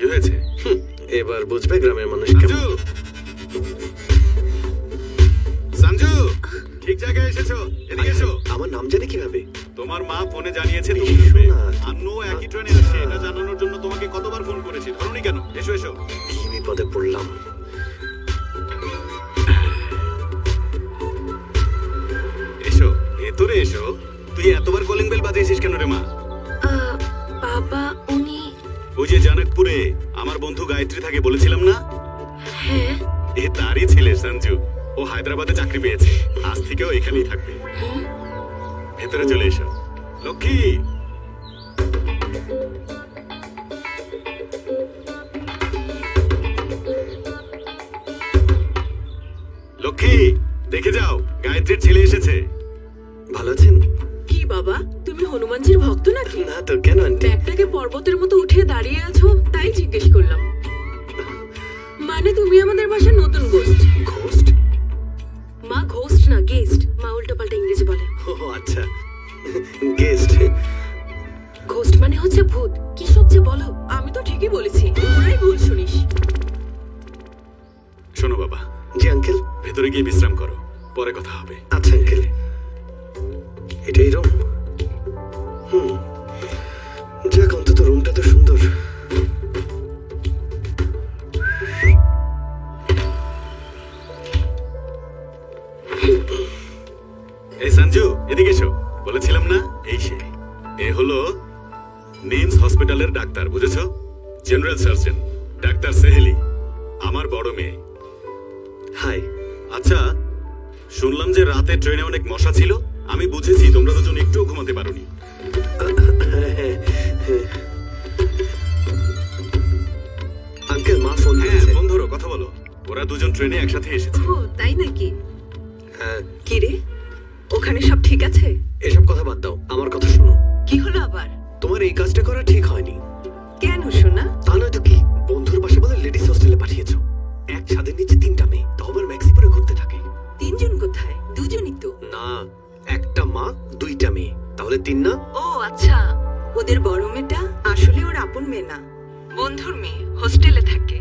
কি হয়েছে? এবার বুঝবে গ্রামের মানুষ সঞ্জু, সঞ্জু, ঠিক জায়গায় এসেছো। এদিকে এসো। আমার নাম জানে কিভাবে? তোমার মা ফোনে জানিয়েছে তুমি এসো উঠবে। না। আন্নু একই ট্রেনে আসছে, এটা জানানোর জন্য তোমাকে কতবার ফোন করেছি, ধরোনি কেন? এসো এসো। কি বিপদে পড়লাম। এসো, ভেতরে এসো। তুই এতবার কলিং বেল বাজিয়েছিস কেন রে মা? বাবা উনি। ওই যে জানকপুরে আমার বন্ধু গায়ত্রী থাকে বলেছিলাম না, হ্যাঁ। এ তারই ছেলে সঞ্জু। ও হায়দ্রাবাদে চাকরি পেয়েছে, আজ থেকেও এখানেই থাকবে। ভেতরে চলে এসো লক্ষ্মী। লক্ষ্মী, দেখে যাও, গায়ত্রীর ছেলে এসেছে। ভালো আছেন? কি বাবা, তুমি হনুমানজির ভক্ত নাকি? না তো, কেন আন্টি? ব্যাগটাকে পর্বতের মতো উঠিয়ে দাঁড়িয়ে আছো, তাই জিজ্ঞেস করলাম। মানে তুমি আমাদের বাসার নতুন গোস্ট। ঘোস্ট? মা ঘোস্ট না, গেস্ট। মা উল্টোপাল্টা ইংরেজি বলে। ও আচ্ছা, গেস্ট। ঘোস্ট মানে হচ্ছে ভূত। কি সব যে বলো, আমি তো ঠিকই বলেছি, তোরাই ভুল শুনিস। শোনো বাবা, জি আঙ্কেল। ভেতরে গিয়ে বিশ্রাম করো, পরে কথা হবে। আচ্ছা আঙ্কেল, এটাই রুম? যাক, অন্তত রুমটা তো সুন্দর। এই সঞ্জু, এদিকে এসো। বলেছিলাম না, এই সে। এ হলো নিমস হসপিটালের ডাক্তার, বুঝেছো? জেনারেল সার্জন ডাক্তার সেহেলি, আমার বড় মেয়ে। হাই। আচ্ছা, শুনলাম যে রাতে ট্রেনে অনেক মশা ছিল। আমি বুঝেছি তোমরা দুজন একটুও ঘুমাতে পারোনি। আঙ্কেল, মা ফোন হ্যাঁ, দিয়েছে। ফোন ধরো, কথা বলো। ওরা দুজন ট্রেনে একসাথে এসেছে। ও তাই নাকি? হ্যাঁ। কি রে, ওখানে সব ঠিক আছে? এসব কথা বাদ দাও, আমার কথা শোনো। কি হলো আবার? তোমার এই কাজটা করা ঠিক হয়নি। কেন শোনা? তা নয়তো কি, বন্ধুর পাশে বলে লেডিস হোস্টেলে পাঠিয়েছো। এক ছাদের নিচে 3টা মেয়ে, তবে ম্যাক্সি পরে ঘুরতে থাকে। 3 জন কোথায়? 2 জনই তো। না, একটা মা 2টা মেয়ে, তাহলে 3 না? ও আচ্ছা, ওদের বড় মেয়েটা আসলে ওর আপন মেয়ে না, বন্ধুর মেয়ে, হোস্টেলে থাকে।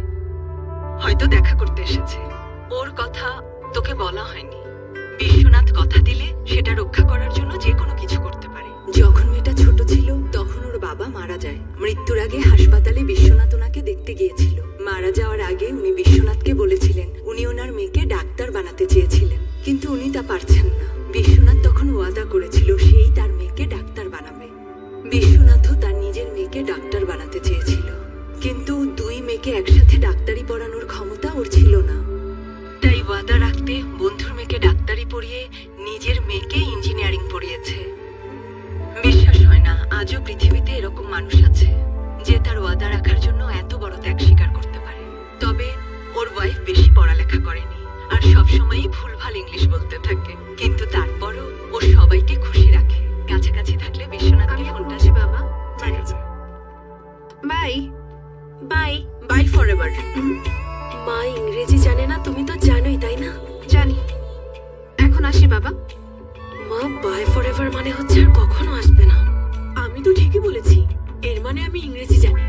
হয়তো দেখা করতে এসেছে। ওর কথা তোকে বলা হয়নি। বিশ্বনাথ কথা দিলে সেটা রক্ষা করার জন্য যে কোনো কিছু করতে পারে। যখন মেয়েটা ছোট ছিল তখন ওর বাবা মারা যায়। মৃত্যুর আগে হাসপাতালে বিশ্বনাথ ওনাকে দেখতে গিয়েছিল। মারা যাওয়ার আগে উনি বিশ্বনাথকে বলেছিলেন উনি ওনার মেয়েকে ডাক্তার বানাতে চেয়েছিলেন, কিন্তু উনি তা পারছেন না। বিশ্বনাথ তখন ওয়াদা করেছিল সেই তার মেয়েকে ডাক্তার বানাবে। বিশ্বনাথও তার নিজের মেয়েকে ডাক্তার বানাতে চেয়েছিল, কিন্তু 2 মেয়েকে একসাথে ডাক্তারি পড়ানোর ক্ষমতা ওর ছিল না। তাই ওয়াদা রাখতে বন্ধুর মেয়েকে ডাক্তারি পড়িয়ে নিজের মেয়েকে ইঞ্জিনিয়ারিং পড়িয়েছে। বিশ্বাস হয় না আজও পৃথিবীতে এরকম মানুষ আছে যে তার ওয়াদা রাখার জন্য এত বড় ত্যাগ স্বীকার করতে পারে। তবে ওর ওয়াইফ বেশি পড়ালেখা করেনি আর সবসময়ই ভুলভাল ইংলিশ বলতে থাকে, কিন্তু তারপরও ও সবাইকে খুশি রাখে। কাছাকাছি থাকলে বিশ্বনাথকে ফোনটা দে বাবা। ঠিক আছে, বাই বাই বাই ফরএভার। মা ইংরেজি জানে না, তুমি তো জানোই তাই না? জানি। এখন আসি বাবা। মা, বাই ফরএভার মানে হচ্ছে আর কখনো আসবে না। আমি তো ঠিকই বলেছি, এর মানে আমি ইংরেজি জানি।